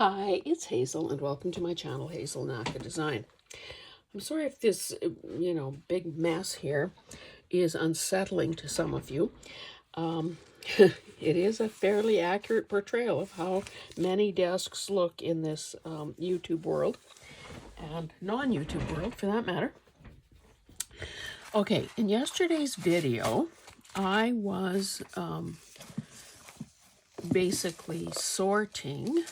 Hi, it's Hazel, and welcome to my channel, Hazel Naka Design. I'm sorry if this, big mess here is unsettling to some of you. It is a fairly accurate portrayal of how many desks look in this YouTube world, and non-YouTube world for that matter. Okay, in yesterday's video, I was basically sorting,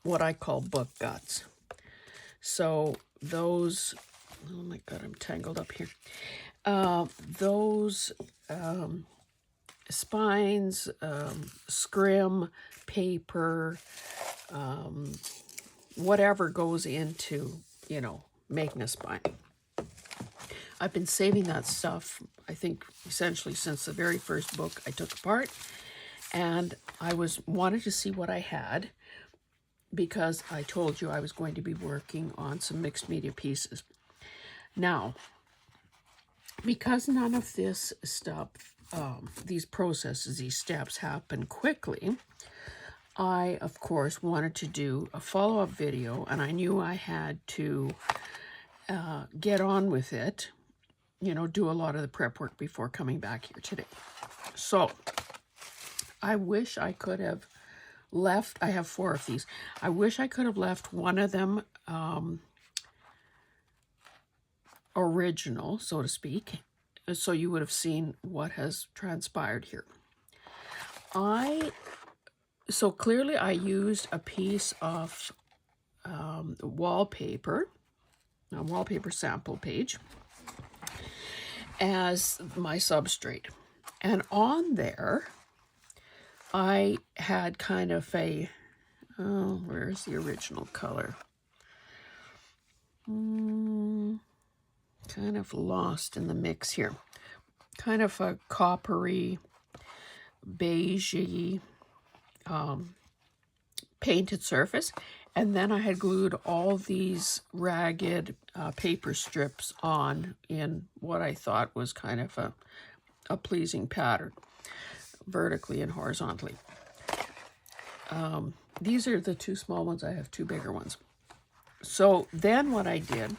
what I call book guts. So those, oh my God, I'm tangled up here. Those spines, scrim, paper, whatever goes into, making a spine. I've been saving that stuff, I think, essentially since the very first book I took apart. And I wanted to see what I had, because I told you I was going to be working on some mixed media pieces. Now, because none of this stuff, these processes, these steps happen quickly, I, of course, wanted to do a follow-up video, and I knew I had to get on with it, do a lot of the prep work before coming back here today. So, I wish I could have left, I have 4 of these. I wish I could have left one of them original, so to speak, so you would have seen what has transpired here. So clearly I used a piece of wallpaper, a wallpaper sample page, as my substrate. And on there, I had kind of a, where's the original color? Kind of lost in the mix here. Kind of a coppery, beigey, painted surface. And then I had glued all these ragged paper strips on in what I thought was kind of a pleasing pattern, vertically and horizontally. These are the 2 small ones. I have 2 bigger ones. So then what I did,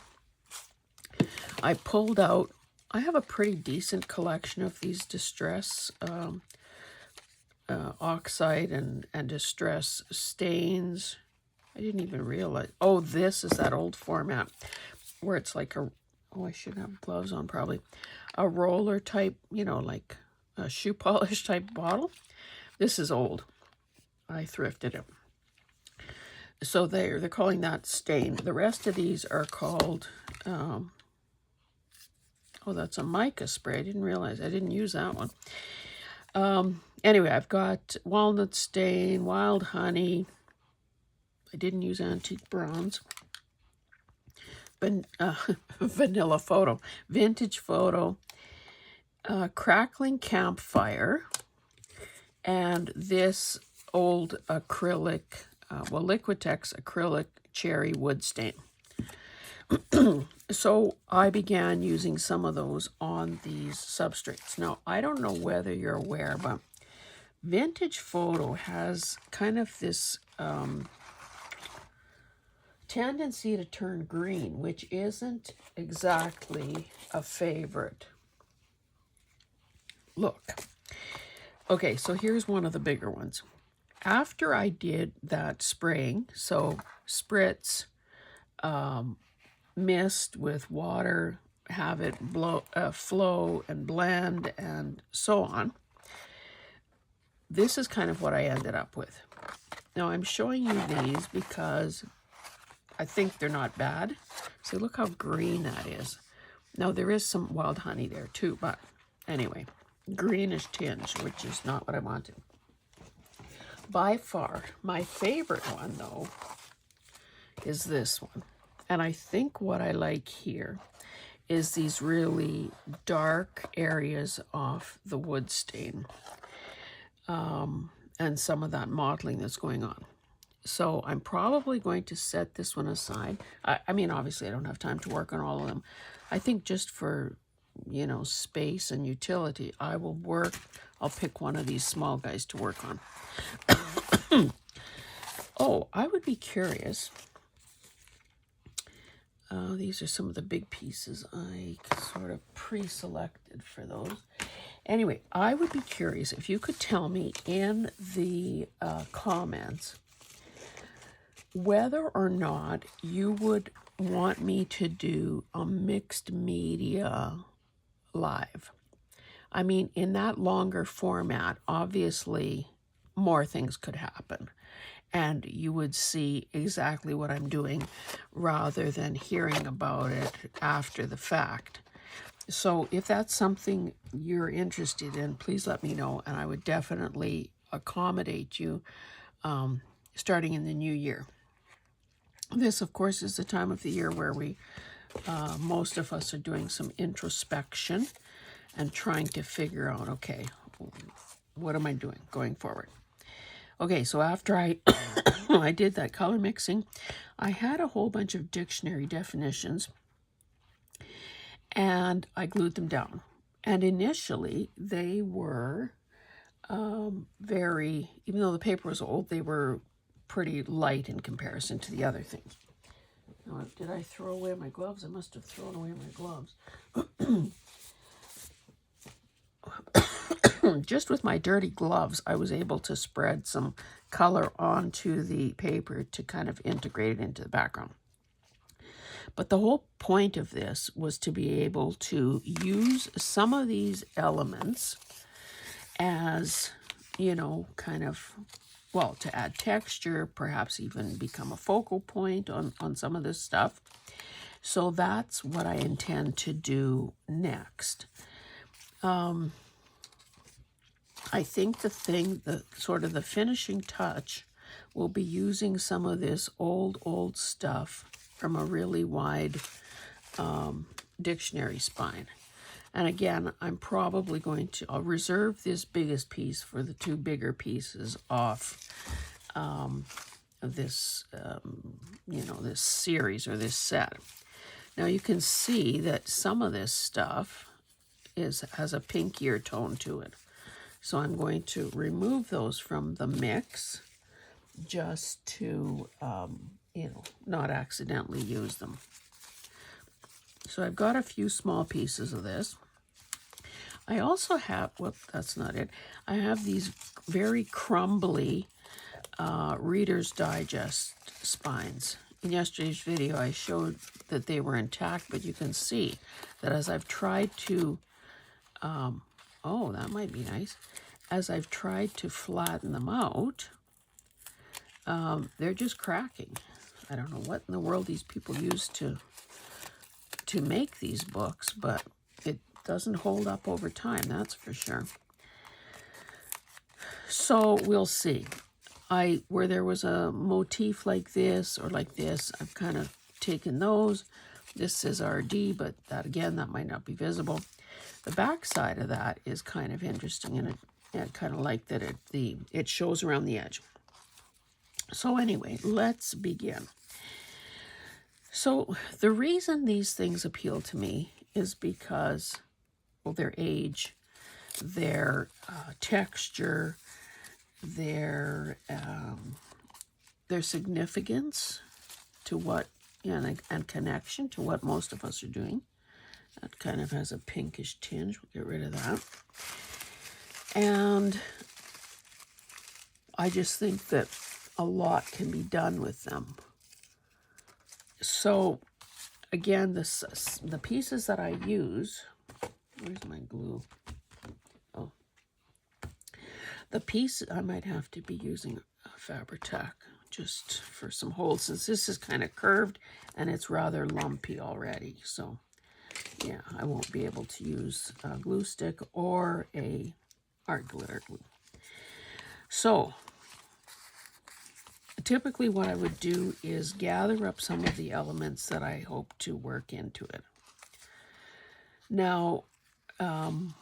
I pulled out, I have a pretty decent collection of these distress oxide and distress stains. I didn't even realize, oh, this is that old format where it's like I should have gloves on probably, a roller type, like a shoe polish type bottle. This is old. I thrifted it. So they're calling that stain. The rest of these are called, oh, that's a mica spray. I didn't realize. I didn't use that one. Anyway, I've got walnut stain, wild honey. I didn't use antique bronze. Vanilla photo, vintage photo, crackling campfire, and this old acrylic, Liquitex acrylic cherry wood stain. So I began using some of those on these substrates. Now, I don't know whether you're aware, but vintage photo has kind of this tendency to turn green, which isn't exactly a favorite look. Okay, so here's one of the bigger ones. After I did that spraying, so spritz, mist with water, have it flow and blend and so on, this is kind of what I ended up with. Now I'm showing you these because I think they're not bad. See, look how green that is. Now there is some wild honey there too, but anyway, greenish tinge, which is not what I wanted. By far, my favorite one, though, is this one. And I think what I like here is these really dark areas of the wood stain and some of that mottling that's going on. So I'm probably going to set this one aside. I mean, obviously, I don't have time to work on all of them. I think just for, space and utility, I will work I'll pick one of these small guys to work on. Oh, I would be curious. These are some of the big pieces I sort of pre-selected for those. Anyway, I would be curious if you could tell me in the comments whether or not you would want me to do a mixed media live. I mean, in that longer format, obviously more things could happen and you would see exactly what I'm doing rather than hearing about it after the fact. So if that's something you're interested in, please let me know, and I would definitely accommodate you starting in the new year. This, of course, is the time of the year where most of us are doing some introspection and trying to figure out, okay, what am I doing going forward? Okay, so after I I did that color mixing, I had a whole bunch of dictionary definitions and I glued them down. And initially they were even though the paper was old, they were pretty light in comparison to the other things. Now, did I throw away my gloves? I must have thrown away my gloves. Just with my dirty gloves, I was able to spread some color onto the paper to kind of integrate it into the background. But the whole point of this was to be able to use some of these elements as, you know, kind of, well, to add texture, perhaps even become a focal point on some of this stuff. So that's what I intend to do next. I think the sort of the finishing touch will be using some of this old stuff from a really wide dictionary spine. And again, I'm probably I'll reserve this biggest piece for the two bigger pieces off this, this series or this set. Now you can see that some of this stuff has a pinkier tone to it. So I'm going to remove those from the mix just to, not accidentally use them. So I've got a few small pieces of this. I also have, that's not it. I have these very crumbly Reader's Digest spines. In yesterday's video, I showed that they were intact, but you can see that as I've tried to, oh, that might be nice. As I've tried to flatten them out, they're just cracking. I don't know what in the world these people use to make these books, but it doesn't hold up over time, that's for sure. So we'll see. Where there was a motif like this or like this, I've kind of taken those. This says RD, but that might not be visible. The back side of that is kind of interesting, and I kind of like that it shows around the edge. So anyway, let's begin. So the reason these things appeal to me is because, well, their age, their texture, their significance to what, and connection to what most of us are doing. That kind of has a pinkish tinge. We'll get rid of that. And I just think that a lot can be done with them. So again, the pieces that I use, where's my glue? Oh, the piece, I might have to be using a Fabri-Tac just for some holes, since this is kind of curved and it's rather lumpy already. So yeah, I won't be able to use a glue stick or a art glitter glue. So typically what I would do is gather up some of the elements that I hope to work into it. Now, I'm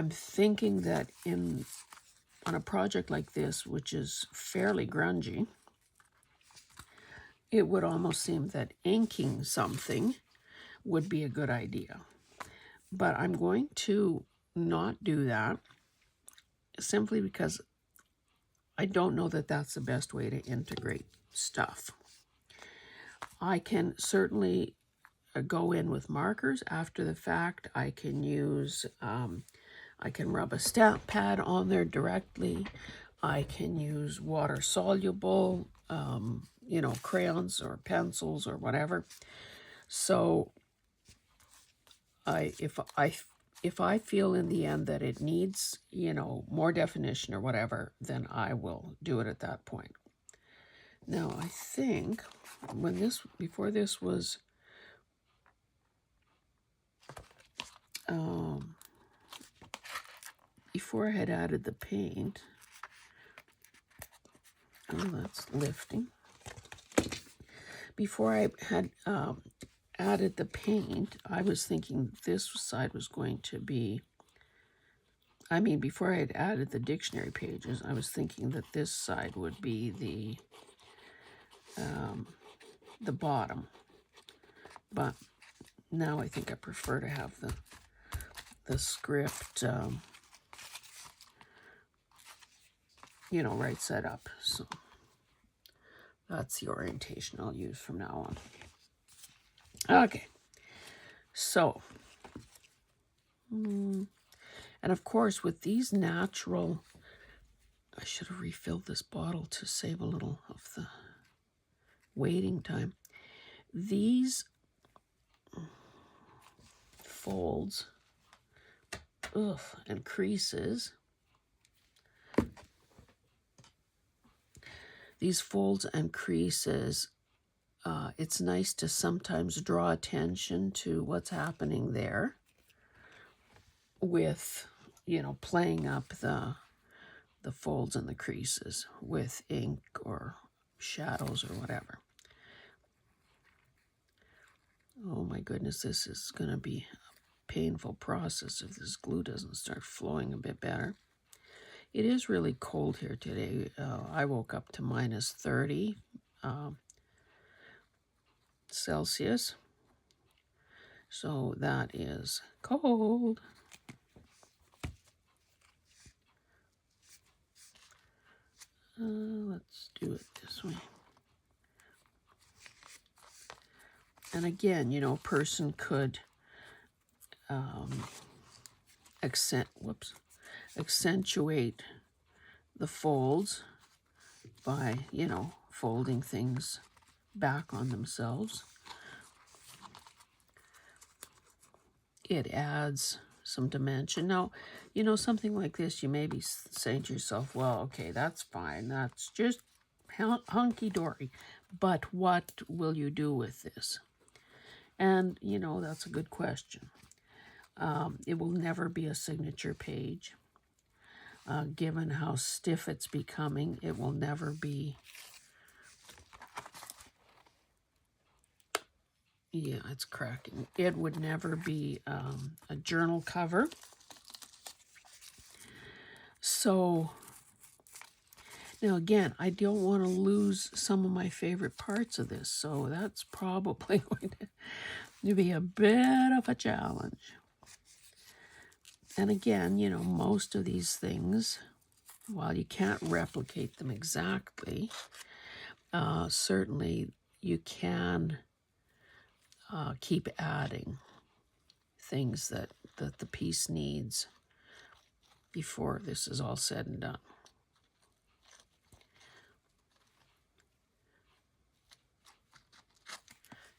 thinking that on a project like this, which is fairly grungy, it would almost seem that inking something would be a good idea. But I'm going to not do that. simply because I don't know that that's the best way to integrate stuff. I can certainly go in with markers after the fact. I can use, I can rub a stamp pad on there directly. I can use water soluble, you know, crayons or pencils or whatever. So if I feel in the end that it needs, you know, more definition or whatever, then I will do it at that point. Now, I think before this was, before I had added the paint, oh, that's lifting. Before I had added the paint, I was thinking this side was going to be, I mean, before I had added the dictionary pages, I was thinking that this side would be the bottom. But now I think I prefer to have the script, you know, right side up. So that's the orientation I'll use from now on. Okay, so, and of course with these natural, I should have refilled this bottle to save a little of the waiting time. These folds, and creases, these folds and creases, it's nice to sometimes draw attention to what's happening there with, you know, playing up the folds and the creases with ink or shadows or whatever. Oh my goodness, this is going to be a painful process if this glue doesn't start flowing a bit better. It is really cold here today. I woke up to minus 30 Celsius. So that is cold. Let's do it this way. And again, you know, a person could accentuate the folds by, you know, folding things back on themselves. It adds some dimension. Now, you know, something like this, you may be saying to yourself, well, okay, that's fine. That's just hunky-dory. But what will you do with this? And, you know, that's a good question. It will never be a signature page. Given how stiff it's becoming, it will never be. Yeah, it's cracking. It would never be a journal cover. So, now again, I don't want to lose some of my favorite parts of this, so that's probably going to be a bit of a challenge. And again, you know, most of these things, while you can't replicate them exactly, certainly you can keep adding things that the piece needs before this is all said and done.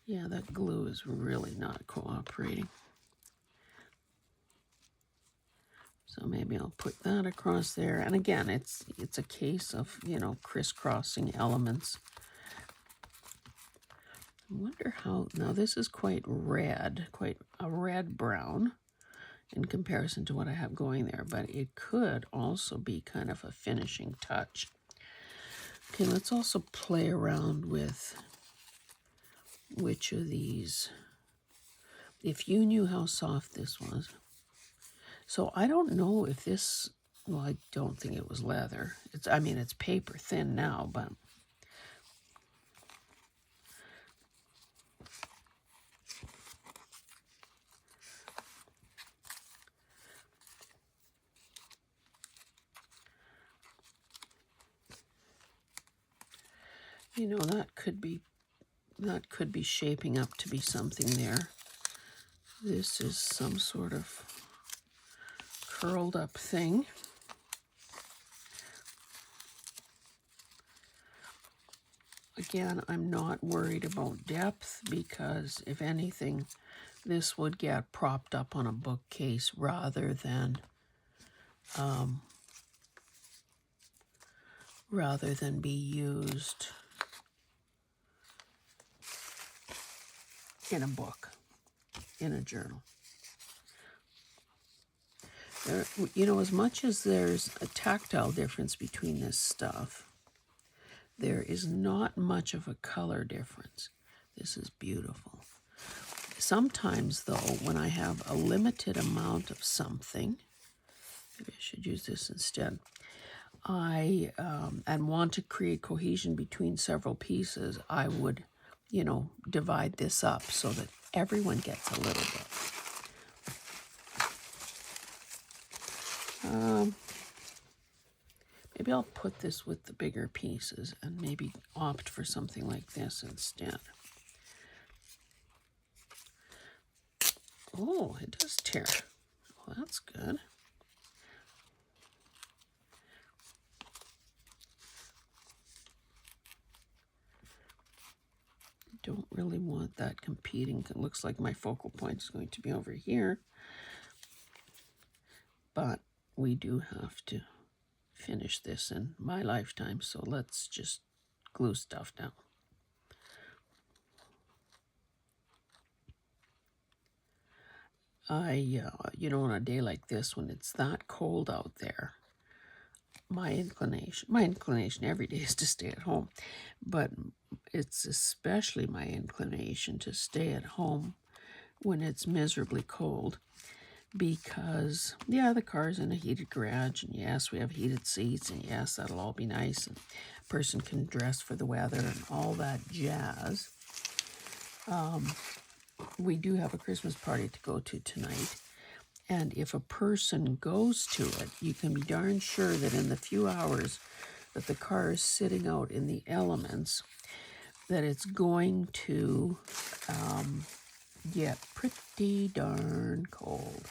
Yeah, that glue is really not cooperating. So maybe I'll put that across there. And again, it's a case of, you know, crisscrossing elements. I wonder how, now this is quite red, quite a red brown in comparison to what I have going there, but it could also be kind of a finishing touch. Okay, let's also play around with which of these, if you knew how soft this was. So I don't know if this, well, I don't think it was leather. I mean, it's paper thin now, but You know, that could be shaping up to be something there. This is some sort of curled up thing. Again, I'm not worried about depth because if anything, this would get propped up on a bookcase rather than be used in a book, in a journal. There, you know, as much as there's a tactile difference between this stuff, there is not much of a color difference. This is beautiful. Sometimes, though, when I have a limited amount of something, maybe I should use this instead, and want to create cohesion between several pieces, I would, you know, divide this up so that everyone gets a little bit. Maybe I'll put this with the bigger pieces and maybe opt for something like this instead. Oh, it does tear. Well, that's good. Don't really want that competing. It looks like my focal point is going to be over here. But we do have to finish this in my lifetime, so let's just glue stuff down. You know, on a day like this, when it's that cold out there, my inclination every day is to stay at home, but it's especially my inclination to stay at home when it's miserably cold, because yeah, the car's in a heated garage, and yes, we have heated seats, and yes, that'll all be nice, and a person can dress for the weather and all that jazz. We do have a Christmas party to go to tonight, and if a person goes to it, you can be darn sure that in the few hours that the car is sitting out in the elements, that it's going to get pretty darn cold.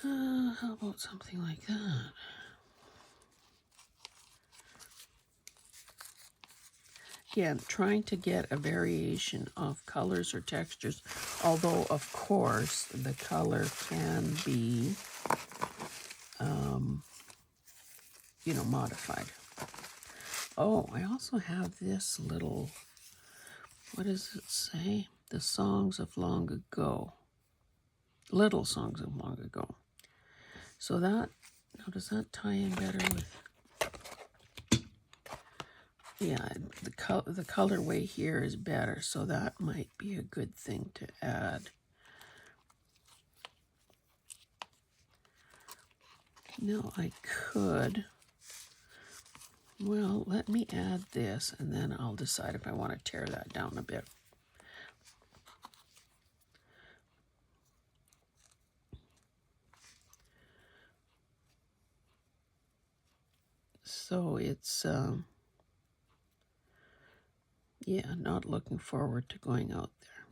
How about something like that? Again, trying to get a variation of colors or textures, although of course the color can be, you know, modified. Oh, I also have this little, what does it say? The songs of long ago. Little songs of long ago. So that, now does that tie in better with, yeah, the colorway here is better, so that might be a good thing to add. No, I could. Well, let me add this, and then I'll decide if I want to tear that down a bit. So it's, yeah, not looking forward to going out there.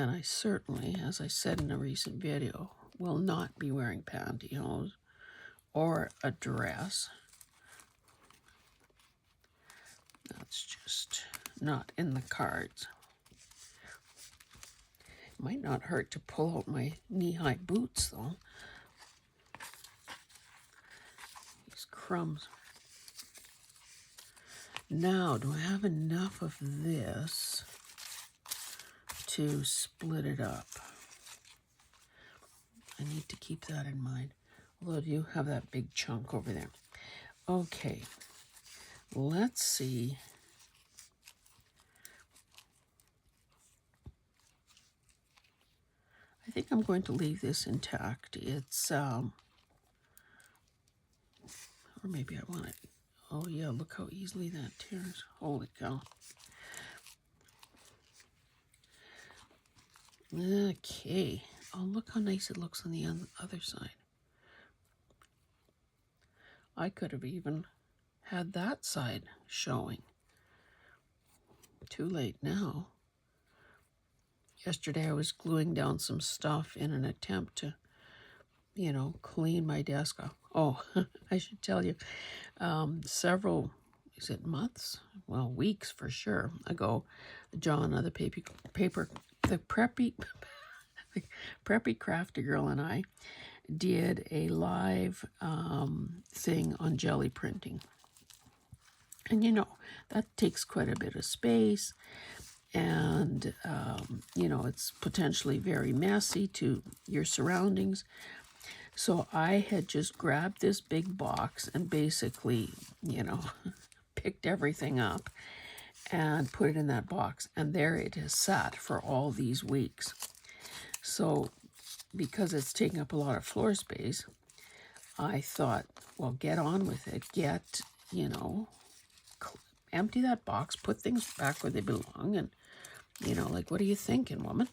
And I certainly, as I said in a recent video, will not be wearing pantyhose or a dress. That's just not in the cards. It might not hurt to pull out my knee-high boots, though. These crumbs. Now, do I have enough of this to split it up? I need to keep that in mind. Although I do have that big chunk over there. Okay, let's see. I think I'm going to leave this intact. It's, or maybe I want it. Oh yeah, look how easily that tears. Holy cow. Okay. Oh, look how nice it looks on the other side. I could have even had that side showing. Too late now. Yesterday I was gluing down some stuff in an attempt to, clean my desk off. Oh, I should tell you, several, is it months? Well, weeks for sure ago, John, the preppy, the preppy crafty girl, and I did a live thing on jelly printing. And that takes quite a bit of space, and it's potentially very messy to your surroundings. So I had just grabbed this big box and basically, picked everything up and put it in that box. And there it has sat for all these weeks. So because it's taking up a lot of floor space, I thought, well, get on with it. Empty that box, put things back where they belong. And, what are you thinking, woman?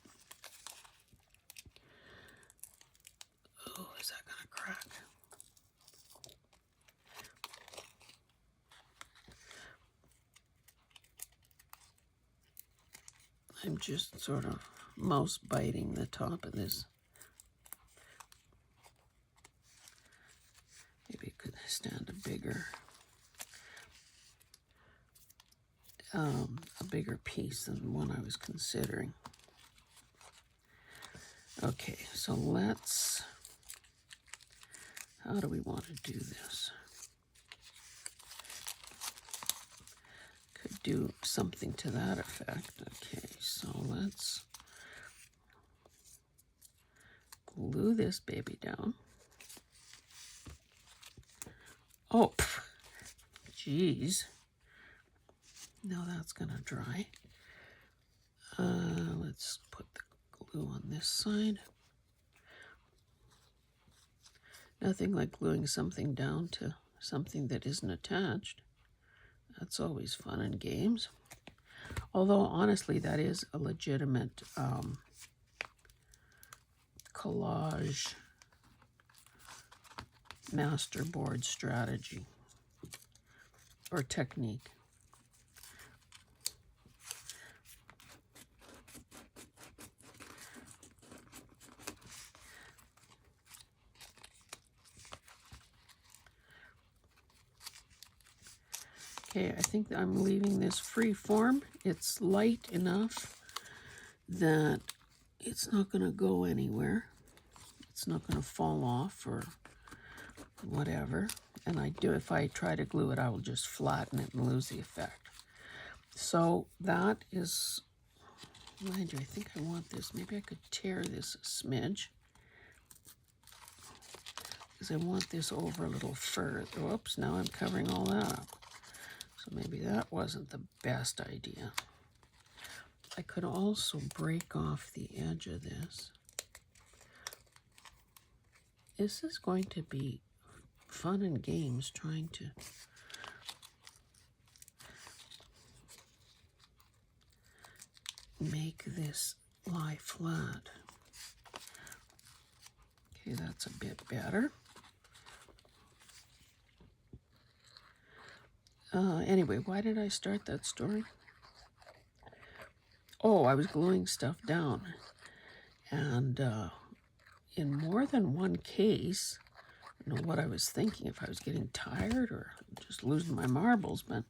Oh, is that going to crack? I'm just sort of mouse biting the top of this. Maybe it could stand a bigger piece than the one I was considering. Okay, so how do we want to do this? Could do something to that effect. Okay, so let's glue this baby down. Oh, geez. Now that's going to dry. Let's put the glue on this side. Nothing like gluing something down to something that isn't attached. That's always fun and games. Although, honestly, that is a legitimate collage masterboard strategy or technique. Okay, I think I'm leaving this free form. It's light enough that it's not going to go anywhere. It's not going to fall off or whatever. And if I try to glue it, I will just flatten it and lose the effect. So that is, mind you, I think I want this. Maybe I could tear this a smidge, because I want this over a little further. Whoops, now I'm covering all that up. So maybe that wasn't the best idea. I could also break off the edge of this. This is going to be fun and games trying to make this lie flat. Okay, that's a bit better. Anyway, why did I start that story? Oh, I was gluing stuff down. And in more than one case, I don't know what I was thinking, if I was getting tired or just losing my marbles, but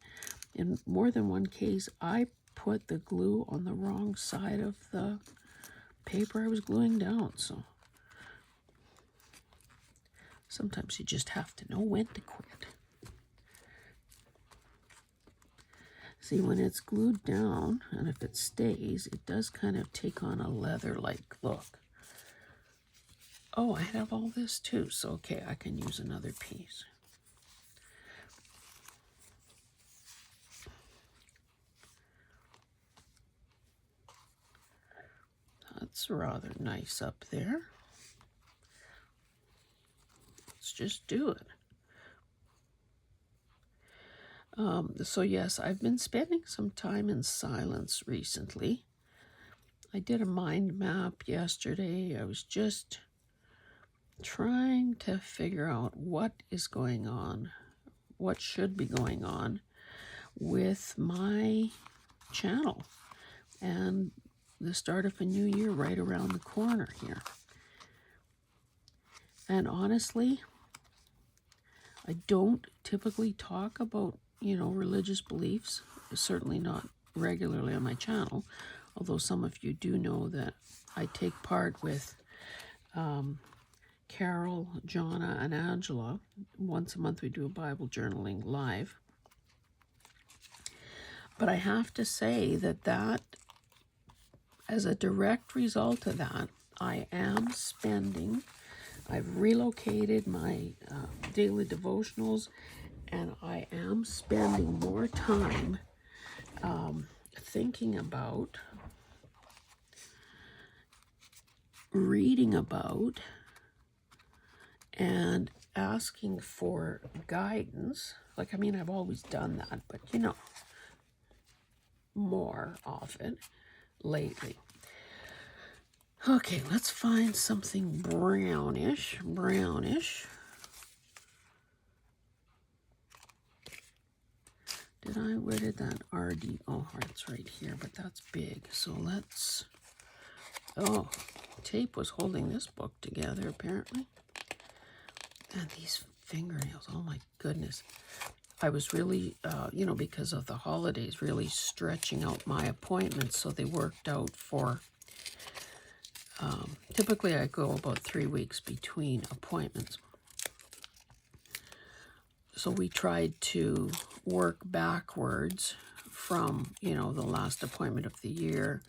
in more than one case, I put the glue on the wrong side of the paper I was gluing down. So sometimes you just have to know when to quit. See, when it's glued down, and if it stays, it does kind of take on a leather-like look. Oh, I have all this too, so okay, I can use another piece. That's rather nice up there. Let's just do it. So yes, I've been spending some time in silence recently. I did a mind map yesterday. I was just trying to figure out what is going on, what should be going on with my channel, and the start of a new year right around the corner here. And honestly, I don't typically talk about, religious beliefs, certainly not regularly on my channel, although some of you do know that I take part with Carol, Jonna, and Angela. Once a month we do a Bible journaling live. But I have to say that as a direct result of that, I've relocated my daily devotionals, and I am spending more time thinking about, reading about, and asking for guidance. I've always done that, but more often lately. Okay, let's find something brownish. Where did that RD, it's right here, but that's big. So tape was holding this book together apparently. And these fingernails, oh my goodness. I was really, because of the holidays, really stretching out my appointments so they worked out for, typically I go about 3 weeks between appointments. So we tried to work backwards from, the last appointment of the year,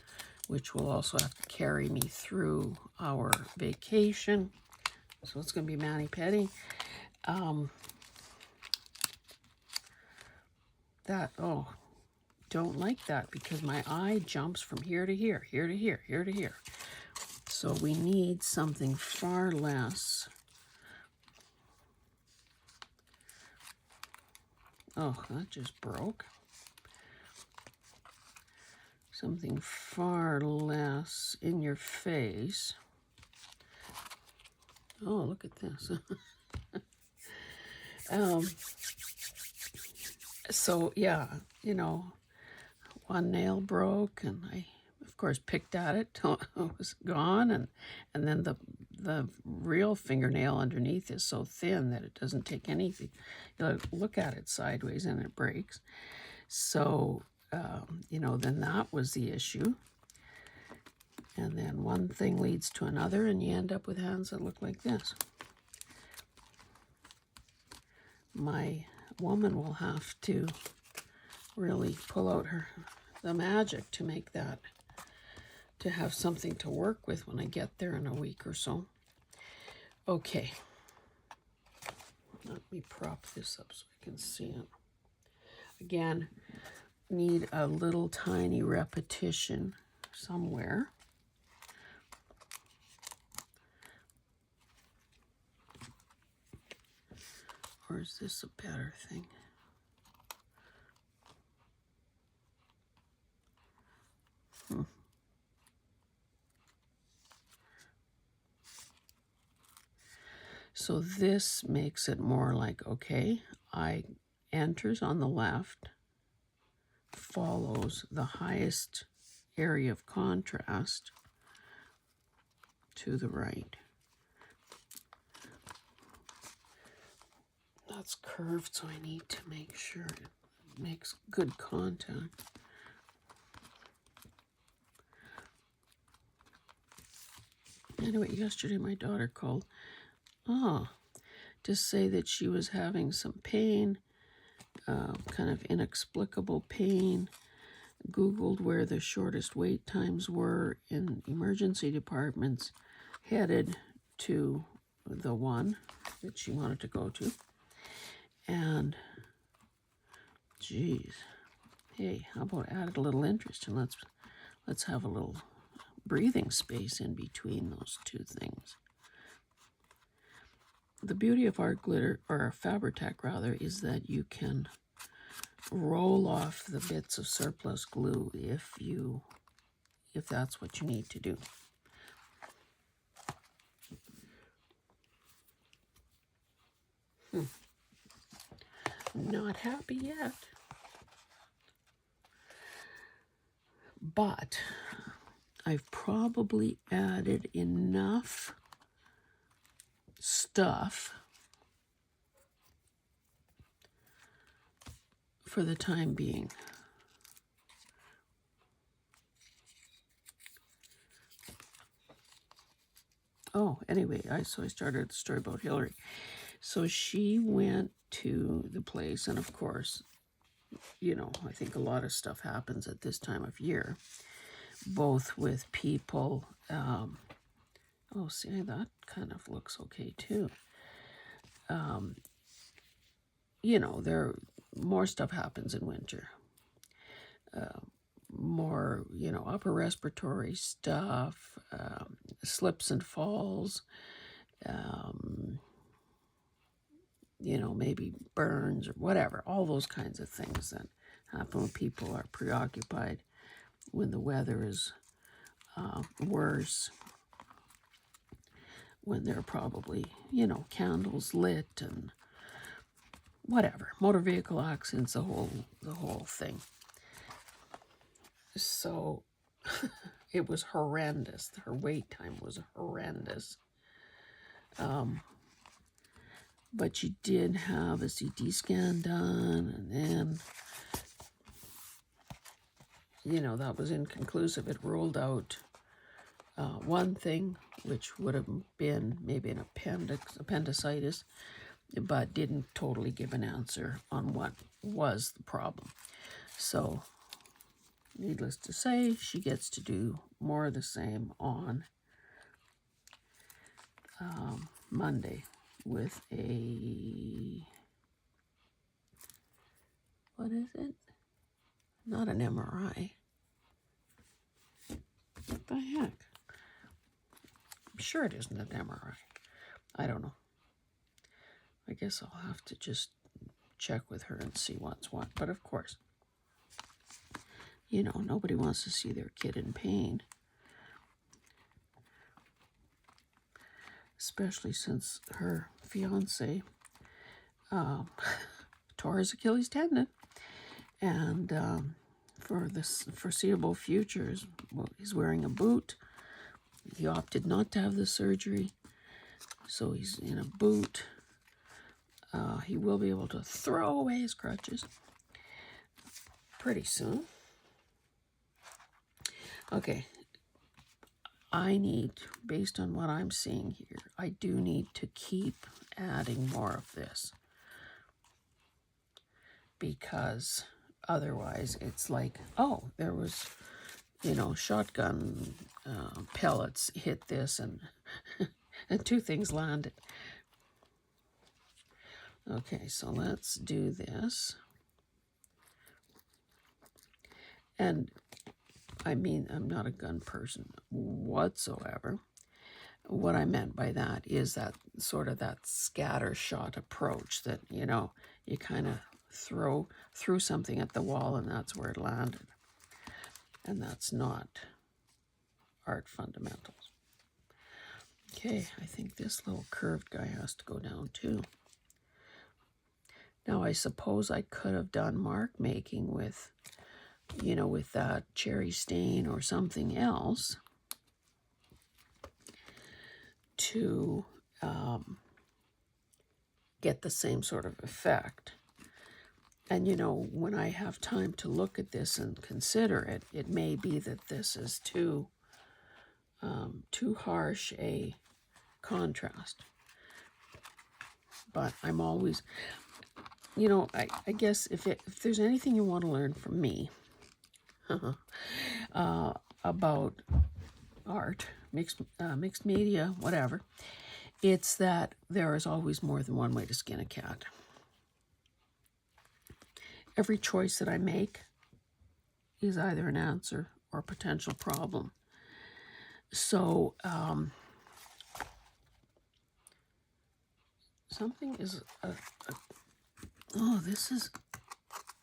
which will also have to carry me through our vacation. So it's going to be mani-pedi. Don't like that because my eye jumps from here to here, here to here, here to here. So we need something far less. Oh, that just broke. Something far less in your face. Oh, look at this. So yeah, one nail broke, and I, of course, picked at it till it was gone, and then the real fingernail underneath is so thin that it doesn't take anything. Look at it sideways and it breaks. So, then that was the issue. And then one thing leads to another, and you end up with hands that look like this. My woman will have to really pull out the magic to make that, to have something to work with when I get there in a week or so. Okay. Let me prop this up so I can see it. Again, need a little tiny repetition somewhere. Or is this a better thing? So this makes it more like, okay, I enters on the left, follows the highest area of contrast to the right. That's curved, so I need to make sure it makes good contact. Anyway, yesterday my daughter called to say that she was having some pain, kind of inexplicable pain. Googled where the shortest wait times were in emergency departments, headed to the one that she wanted to go to. And, geez, hey, how about add a little interest, and let's have a little breathing space in between those two things. The beauty of art glitter, or Fabri-Tac rather, is that you can roll off the bits of surplus glue if that's what you need to do. Not happy yet. But I've probably added enough stuff for the time being. Oh, anyway, I started the story about Hillary. So she went to the place, and of course, you know, I think a lot of stuff happens at this time of year, both with people. Oh, see, that kind of looks okay too. You know, more stuff happens in winter. More, you know, upper respiratory stuff, slips and falls, you know, maybe burns or whatever, all those kinds of things that happen when people are preoccupied, when the weather is worse, when there are probably, you know, candles lit and whatever, motor vehicle accidents, the whole thing. So it was horrendous. Her wait time was horrendous. But she did have a CT scan done, and then, you know, that was inconclusive. It ruled out one thing, which would have been maybe an appendicitis, but didn't totally give an answer on what was the problem. So, needless to say, she gets to do more of the same on Monday with a, what is it? Not an MRI. What the heck? I'm sure it isn't an MRI. I don't know. I guess I'll have to just check with her and see what's what. But of course, you know, nobody wants to see their kid in pain. Especially since her fiance tore his Achilles tendon. And for the foreseeable future, he's wearing a boot. He opted not to have the surgery, so he's in a boot. He will be able to throw away his crutches pretty soon. Okay, I need, based on what I'm seeing here, I do need to keep adding more of this, because otherwise it's like, oh, there was, you know, shotgun pellets hit this, and and two things landed. Okay, so let's do this. And I mean, I'm not a gun person whatsoever. What I meant by that is that sort of that scatter shot approach that, you know, you kind of threw something at the wall and that's where it landed. And that's not art fundamentals. Okay, I think this little curved guy has to go down too. Now, I suppose I could have done mark making with, you know, with that cherry stain or something else to get the same sort of effect. And, you know, when I have time to look at this and consider it, it may be that this is too harsh a contrast. But I'm always, you know, I guess if there's anything you want to learn from me about art, mixed media, whatever, it's that there is always more than one way to skin a cat. Every choice that I make is either an answer or a potential problem. So something is oh, this is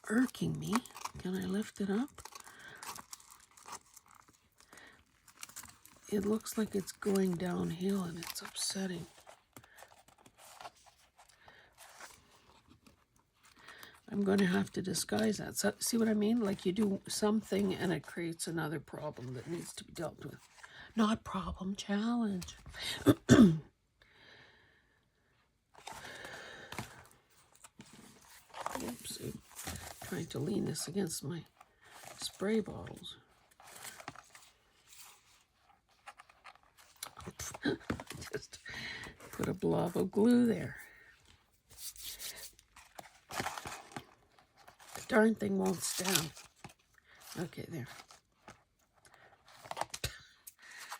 irking me. Can I lift it up? It looks like it's going downhill and it's upsetting. I'm going to have to disguise that. So, see what I mean? Like you do something and it creates another problem that needs to be dealt with. Not problem, challenge. Oops, I'm trying to lean this against my spray bottles. Just put a blob of glue there. The darn thing won't stand. Okay, there.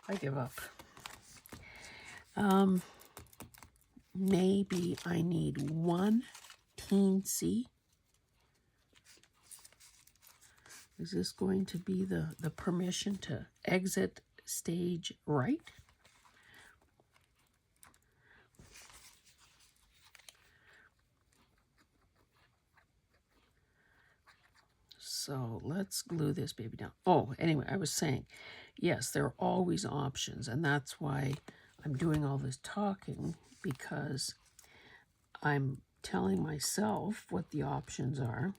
I give up. Maybe I need one teensy. Is this going to be the permission to exit stage right? So let's glue this baby down. Oh, anyway, I was saying, yes, there are always options, and that's why I'm doing all this talking, because I'm telling myself what the options are,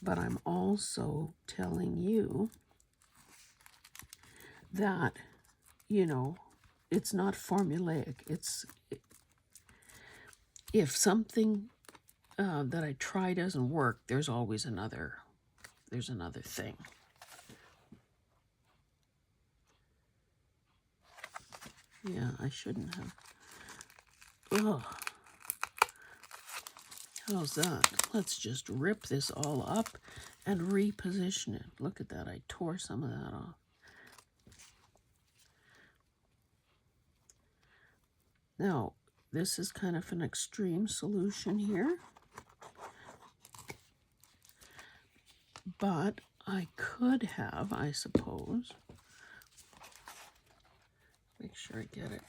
but I'm also telling you that, you know, it's not formulaic. If something that I try doesn't work, there's always another thing. Yeah, I shouldn't have. Ugh. How's that? Let's just rip this all up and reposition it. Look at that. I tore some of that off. Now, this is kind of an extreme solution here. But I could have, I suppose, make sure I get it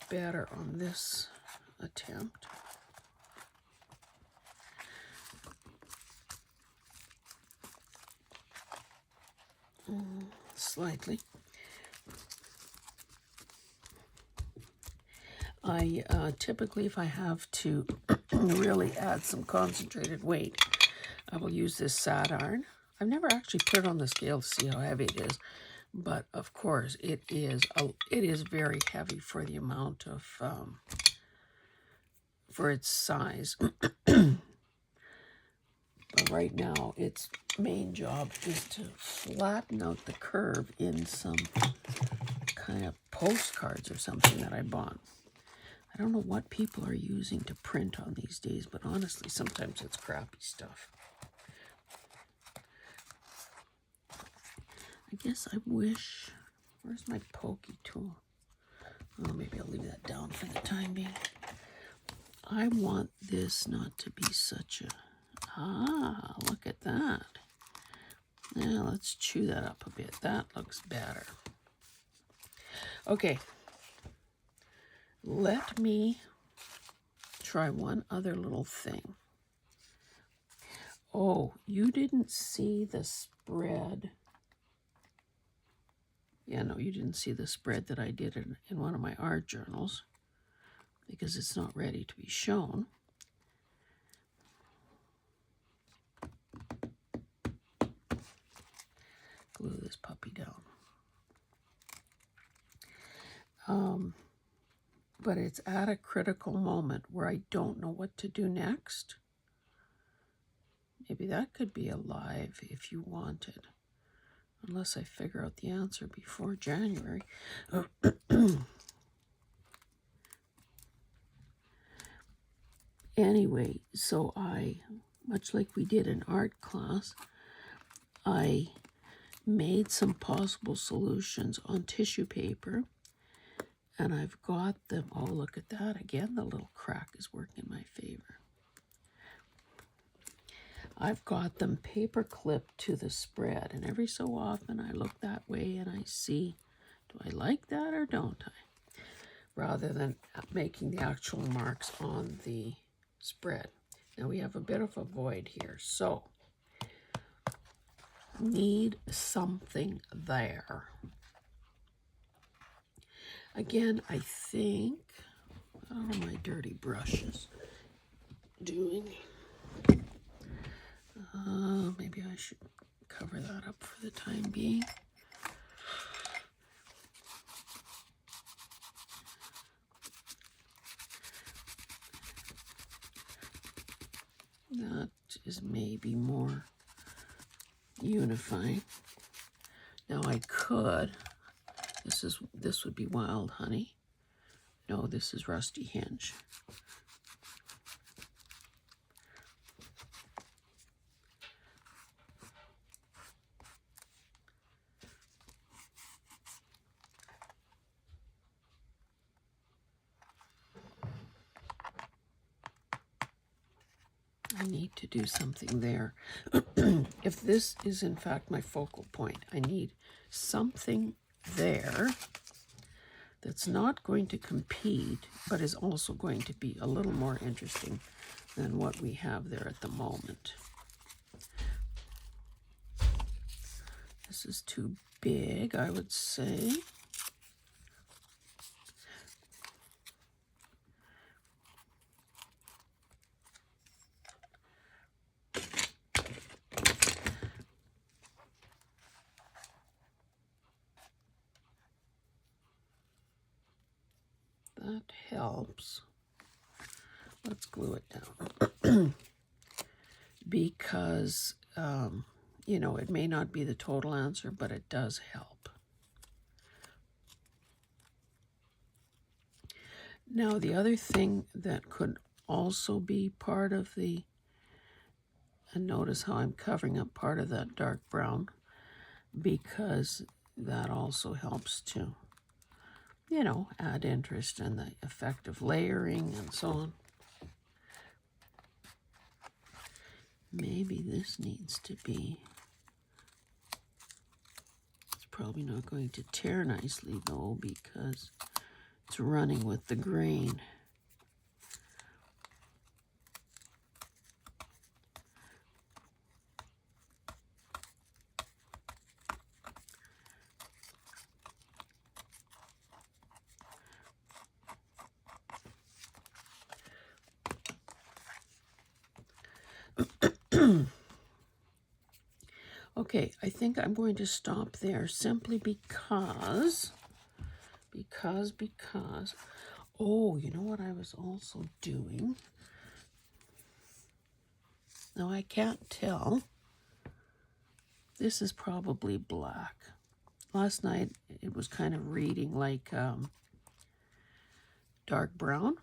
better on this attempt. Slightly. I typically, if I have to really add some concentrated weight, I will use this sad iron. I've never actually put it on the scale to see how heavy it is, but of course it is very heavy for the amount of for its size. But right now, its main job is to flatten out the curve in some kind of postcards or something that I bought. I don't know what people are using to print on these days, but honestly, sometimes it's crappy stuff. I guess I wish... Where's my pokey tool? Oh, maybe I'll leave that down for the time being. I want this not to be such a... Ah, look at that. Now let's chew that up a bit. That looks better. Okay. Let me try one other little thing. Oh, you didn't see the spread. Yeah, no, you didn't see the spread that I did in one of my art journals because it's not ready to be shown. Glue this puppy down. But it's at a critical moment where I don't know what to do next. Maybe that could be alive if you wanted. Unless I figure out the answer before January. Anyway, so I, much like we did in art class, I made some possible solutions on tissue paper. And I've got them. Oh, look at that. Again, the little crack is working in my favor. I've got them paper clipped to the spread. And every so often I look that way and I see, do I like that or don't I? Rather than making the actual marks on the spread. Now we have a bit of a void here. So, need something there. Again, I think, what are my dirty brushes doing? Maybe I should cover that up for the time being. That is maybe more unifying. Now I could, this would be Wild Honey. No, this is Rusty Hinge. I need to do something there. If this is in fact my focal point, I need something there that's not going to compete, but is also going to be a little more interesting than what we have there at the moment. This is too big, I would say. That helps. Let's glue it down. Because, you know, it may not be the total answer, but it does help. Now, the other thing that could also be part of the, and notice how I'm covering up part of that dark brown, because that also helps to, you know, add interest in the effect of layering and so on. Maybe this needs to be, it's probably not going to tear nicely though, because it's running with the grain. Okay, I think I'm going to stop there simply because, oh, you know what I was also doing? Now I can't tell. This is probably black. Last night it was kind of reading like dark brown.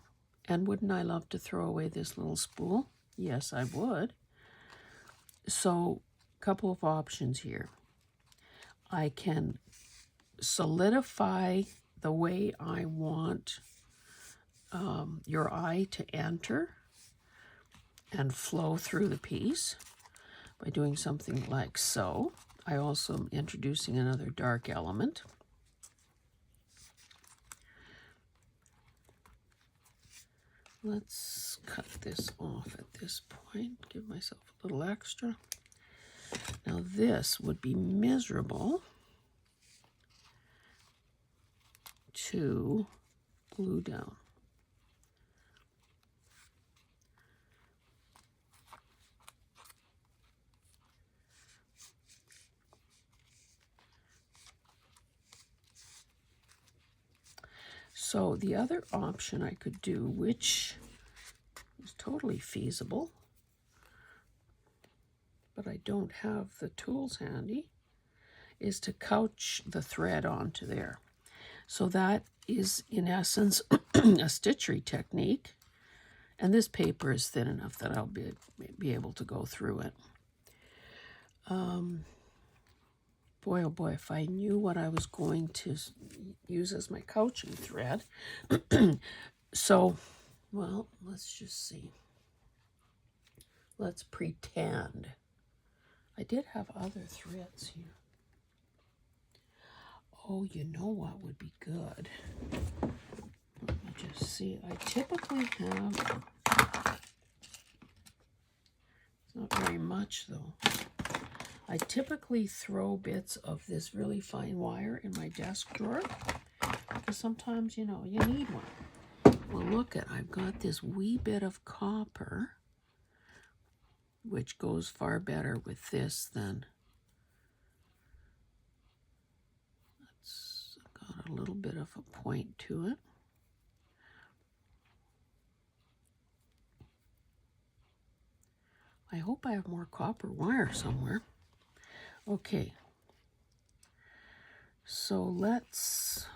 And wouldn't I love to throw away this little spool? Yes, I would. So, a couple of options here. I can solidify the way I want your eye to enter and flow through the piece by doing something like so. I also am introducing another dark element. Let's cut this off at this point, give myself a little extra. Now this would be miserable to glue down. So the other option I could do, which is totally feasible, but I don't have the tools handy, is to couch the thread onto there. So that is, in essence, a stitchery technique. And this paper is thin enough that I'll be able to go through it. Boy, oh boy, if I knew what I was going to use as my couching thread. So, well, let's just see. Let's pretend. I did have other threads here. Oh, you know what would be good? Let me just see. I typically have, it's not very much though. I typically throw bits of this really fine wire in my desk drawer because sometimes, you know, you need one. Well, look at, I've got this wee bit of copper. which goes far better with this than, it's got a little bit of a point to it. I hope I have more copper wire somewhere. Okay, so let's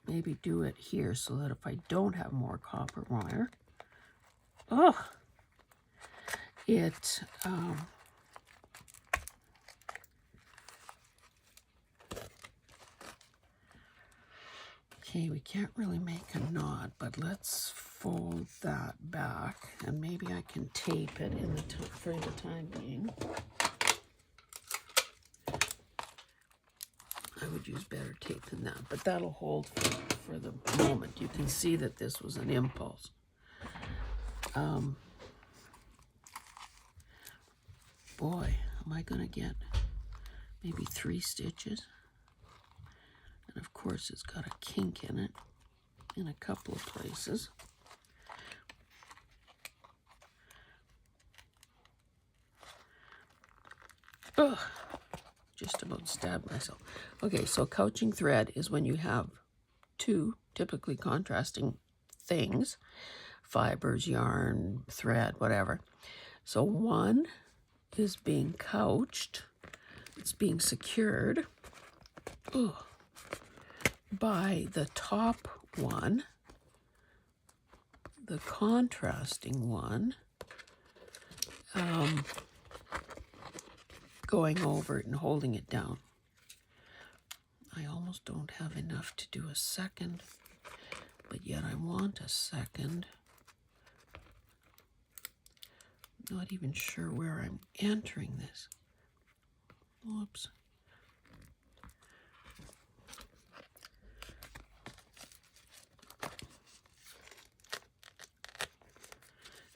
maybe do it here so that if I don't have more copper wire, it okay, we can't really make a knot, but let's fold that back, and maybe I can tape it in the for the time being. I would use better tape than that, but that'll hold for the moment. You can see that this was an impulse. Boy, am I gonna get maybe 3 stitches. And of course it's got a kink in it in a couple of places. Ugh, just about stabbed myself. Okay, so couching thread is when you have 2 typically contrasting things, fibers, yarn, thread, whatever. So one is being couched, it's being secured by the top one, the contrasting one, going over it and holding it down. I almost don't have enough to do a second, but yet I want a second. Not even sure where I'm entering this. Whoops.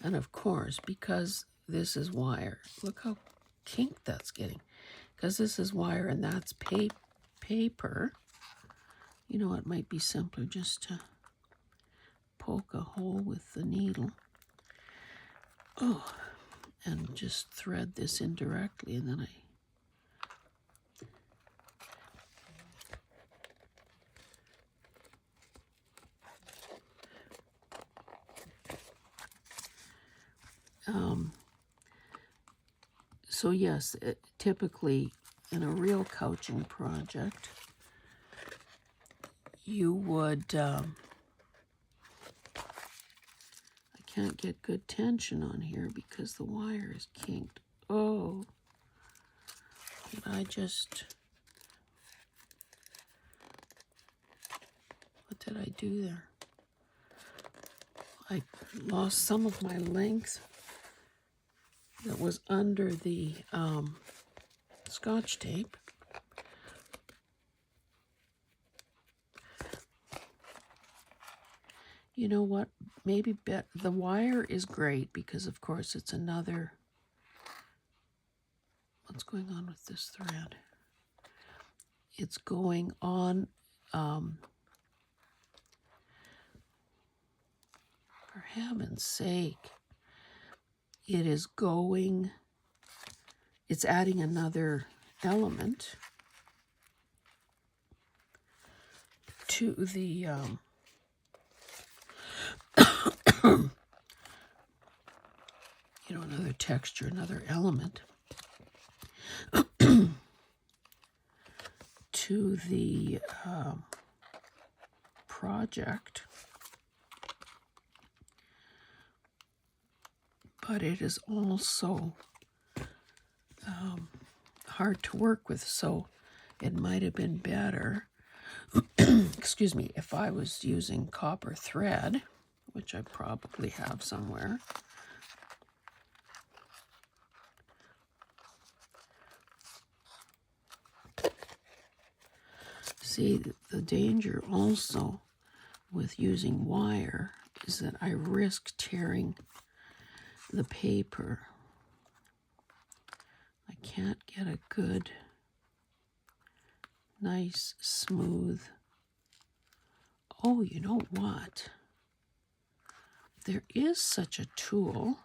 And of course, because this is wire, look how kinked that's getting. Because this is wire and that's paper, you know, it might be simpler just to poke a hole with the needle. And just thread this in directly, and then so yes, typically in a real couching project, you would, I can't get good tension on here because the wire is kinked. Oh, did I just, what did I do there? I lost some of my length that was under the Scotch tape. You know what? Maybe the wire is great because, of course, it's another. What's going on with this thread? It's going on. For heaven's sake, it is going. It's adding another element to the. You know, another texture, another element to the project, but it is also hard to work with, so it might have been better, excuse me, if I was using copper thread, which I probably have somewhere. See, the danger also with using wire is that I risk tearing the paper. I can't get a good, nice, smooth. Oh, you know what? There is such a tool.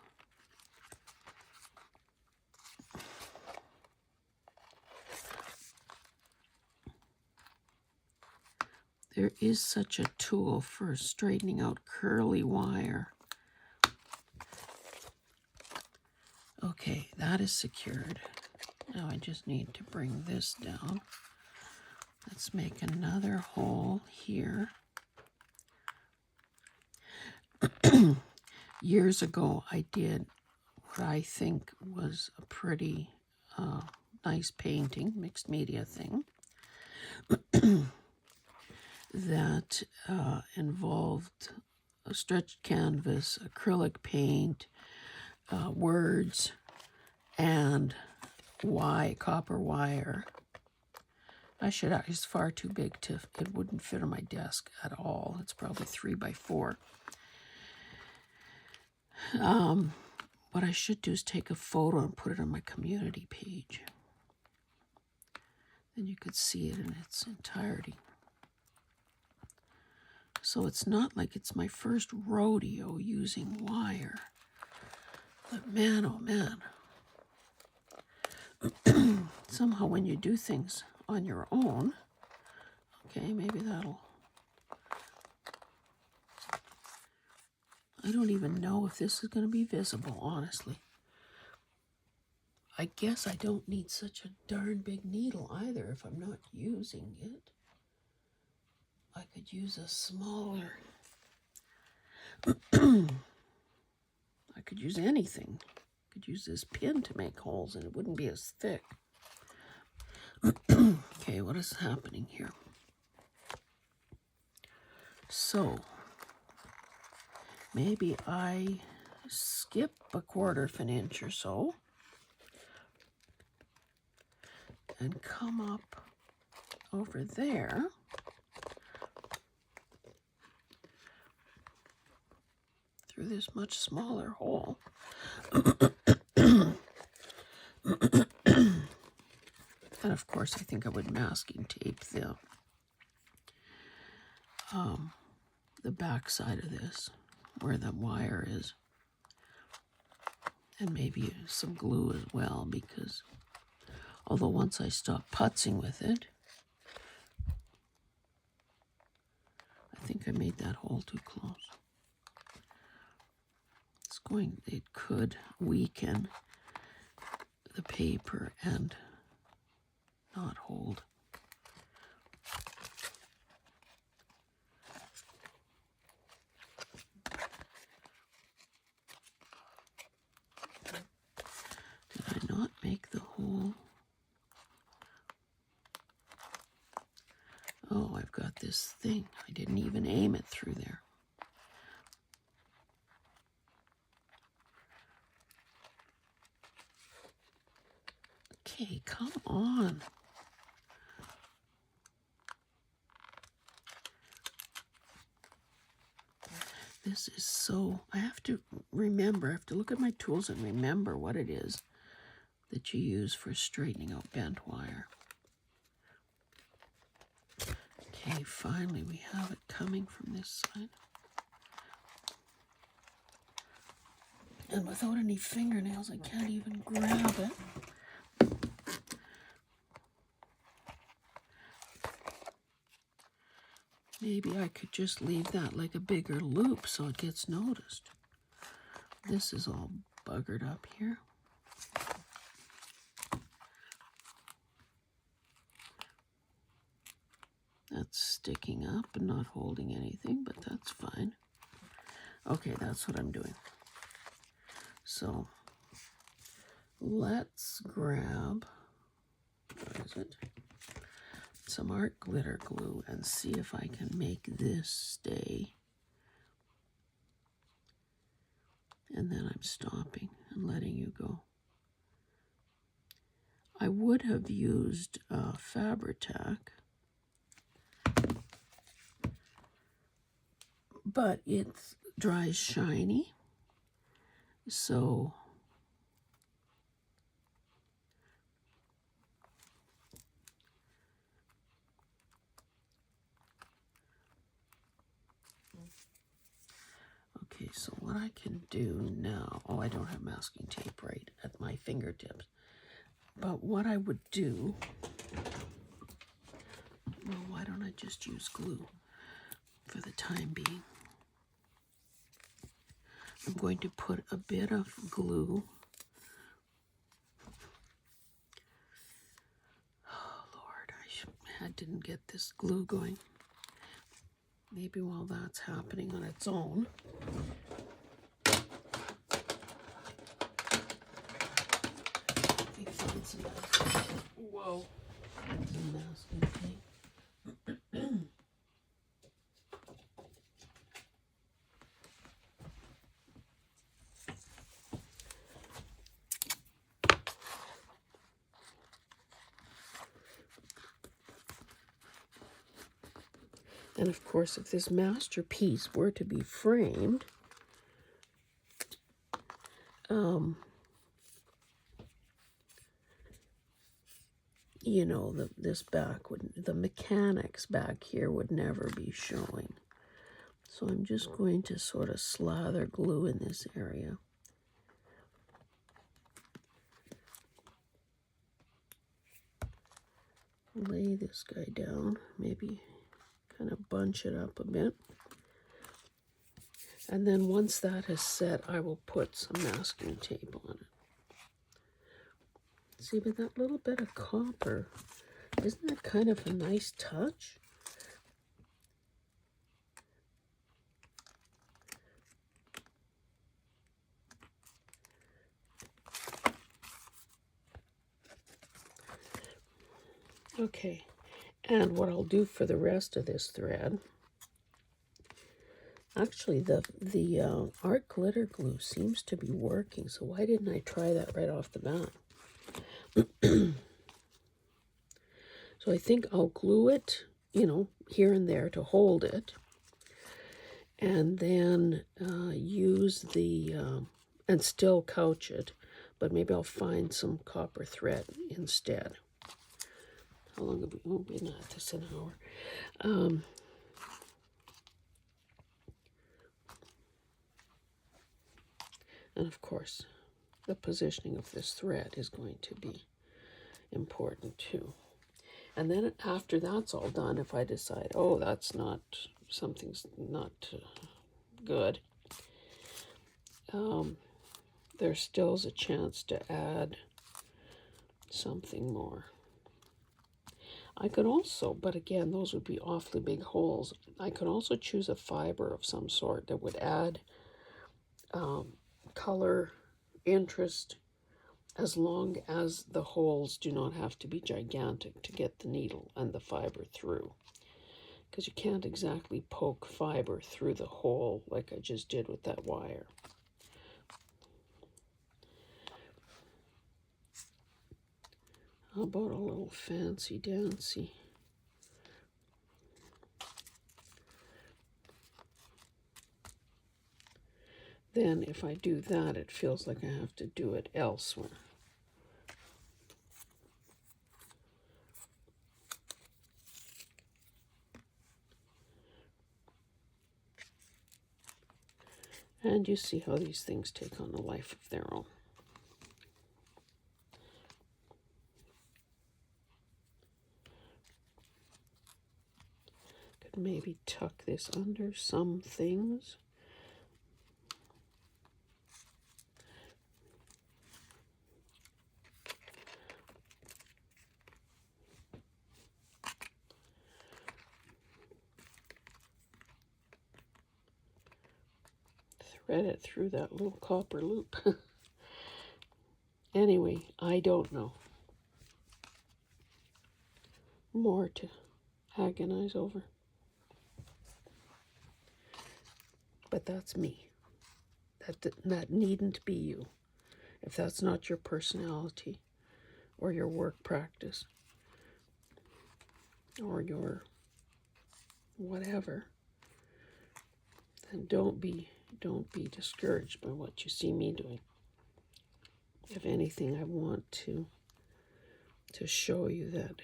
There is such a tool for straightening out curly wire. Okay, that is secured. Now I just need to bring this down. Let's make another hole here. Years ago, I did what I think was a pretty nice painting, mixed media thing, that involved a stretched canvas, acrylic paint, words, and copper wire. It's far too big it wouldn't fit on my desk at all. It's probably 3 by 4. What I should do is take a photo and put it on my community page. Then you could see it in its entirety. So it's not like it's my first rodeo using wire. But man, oh man. Somehow when you do things on your own, okay, maybe that'll... I don't even know if this is going to be visible, honestly. I guess I don't need such a darn big needle either if I'm not using it. I could use a smaller... I could use anything. I could use this pin to make holes and it wouldn't be as thick. Okay, what is happening here? So, maybe I skip a 1/4 of an inch or so and come up over there through this much smaller hole. And of course, I think I would masking tape the back side of this, where the wire is. And maybe some glue as well, because although once I stop putzing with it, I think I made that hole too close. It could weaken the paper and not hold. Did I not make the hole? Oh, I've got this thing. I didn't even aim it through there. Okay, come on. This is so... I have to look at my tools and remember what it is that you use for straightening out bent wire. Okay, finally we have it coming from this side. And without any fingernails, I can't even grab it. Maybe I could just leave that like a bigger loop so it gets noticed. This is all buggered up here. That's sticking up and not holding anything, but that's fine. Okay, that's what I'm doing. So let's grab, what is it? Some art glitter glue and see if I can make this stay. And then I'm stopping and letting you go. I would have used Fabri-Tac, but it dries shiny, so okay, so what I can do now, oh, I don't have masking tape right at my fingertips, but what I would do, well, why don't I just use glue? for the time being. I'm going to put a bit of glue. Oh Lord, I didn't get this glue going. Maybe while that's happening on its own. Whoa. Some masking tape. And of course, if this masterpiece were to be framed, you know, this back would, the mechanics back here would never be showing. So I'm just going to sort of slather glue in this area. Lay this guy down, maybe kind of bunch it up a bit. And then once that is set, I will put some masking tape on it. See, with that little bit of copper, isn't that kind of a nice touch? Okay, and what I'll do for the rest of this thread, actually the art glitter glue seems to be working, so why didn't I try that right off the bat? So I think I'll glue it, you know, here and there to hold it, and then use the, and still couch it, but maybe I'll find some copper thread instead. How long have we, oh, we've been at this an hour. And of course, the positioning of this thread is going to be important too. And then after that's all done, if I decide, oh, that's not, something's not good, there still is a chance to add something more. I could also, but again, those would be awfully big holes. I could also choose a fiber of some sort that would add color, interest, as long as the holes do not have to be gigantic to get the needle and the fiber through. Because you can't exactly poke fiber through the hole like I just did with that wire. How about a little fancy-dancy? Then if I do that, it feels like I have to do it elsewhere. And you see how these things take on a life of their own. Could maybe tuck this under some things. Thread it through that little copper loop. Anyway, I don't know. More to agonize over. But that's me. That needn't be you. If that's not your personality or your work practice or your whatever, then don't be discouraged by what you see me doing. If anything, I want to show you that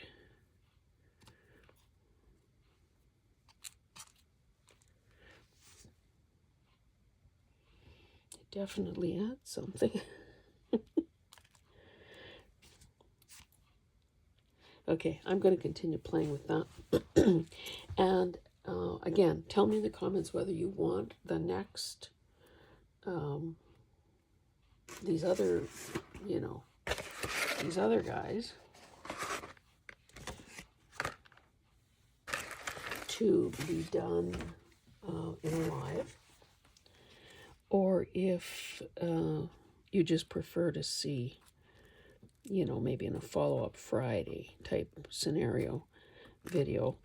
it definitely adds something. Okay, I'm going to continue playing with that. And Again, tell me in the comments whether you want the next, these other, you know, these other guys to be done in live, or if you just prefer to see, you know, maybe in a follow-up Friday type scenario video.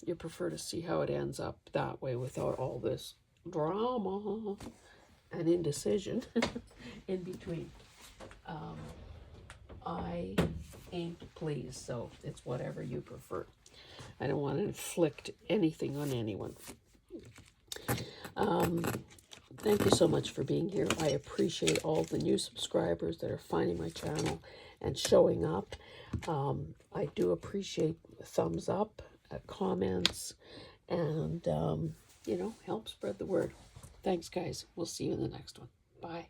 You prefer to see how it ends up that way without all this drama and indecision in between. I ain't pleased, so it's whatever you prefer. I don't want to inflict anything on anyone. Thank you so much for being here. I appreciate all the new subscribers that are finding my channel and showing up. I do appreciate thumbs up, comments, and, you know, help spread the word. Thanks, guys. We'll see you in the next one. Bye.